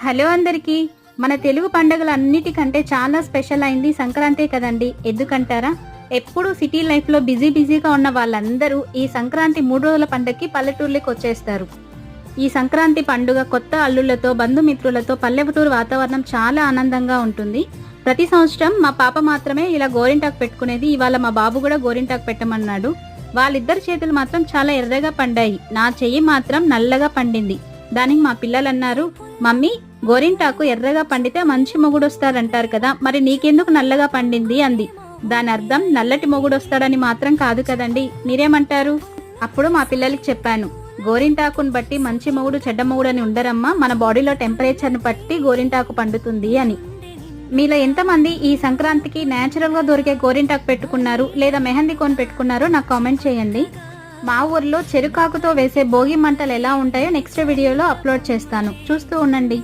Hello అందరికీ. మన తెలుగు పండుగలన్నిటికంటే చాలా స్పెషల్ అయింది సంక్రాంతి కదండి. ఎందుకంటారా? ఎప్పుడు సిటీ లైఫ్లో బిజీగా ఉన్న వాళ్ళందరూ ఈ సంక్రాంతి 3 రోజుల పండుగకి పల్లెటూర్లకు వచ్చేస్తారు. ఈ సంక్రాంతి పండుగ కొత్త అల్లుళ్లతో బంధుమిత్రులతో పల్లెటూరు వాతావరణం చాలా ఆనందంగా ఉంటుంది. ప్రతి సంవత్సరం మా పాప మాత్రమే ఇలా గోరింటాకు పెట్టుకునేది. ఇవాళ మా బాబు కూడా గోరింటాకు పెట్టమన్నాడు. వాళ్ళిద్దరి చేతులు మాత్రం చాలా ఎర్రగా పండాయి. నా చెయ్యి మాత్రం నల్లగా పండింది. దానికి మా పిల్లలు అన్నారు, మమ్మీ గోరింటాకు ఎర్రగా పండితే మంచి మొగుడొస్తాడంటారు కదా, మరి నీకెందుకు నల్లగా పండింది అంది. దాని అర్థం నల్లటి మొగుడొస్తాడని మాత్రం కాదు కదండి, మీరేమంటారు? అప్పుడు మా పిల్లలకి చెప్పాను, గోరింటాకుని బట్టి మంచి మొగుడు చెడ్డ మొగుడు అని ఉండరమ్మా, మన బాడీలో టెంపరేచర్ని బట్టి గోరింటాకు పండుతుంది అని. మీలో ఎంతమంది ఈ సంక్రాంతికి న్యాచురల్ గా దొరికే గోరింటాకు పెట్టుకున్నారు లేదా మెహందీ కొని పెట్టుకున్నారో నాకు కామెంట్ చేయండి. మా ఊర్లో చెరుకాకుతో వేసే భోగి మంటలు ఎలా ఉంటాయో నెక్స్ట్ వీడియోలో అప్లోడ్ చేస్తాను, చూస్తూ ఉండండి.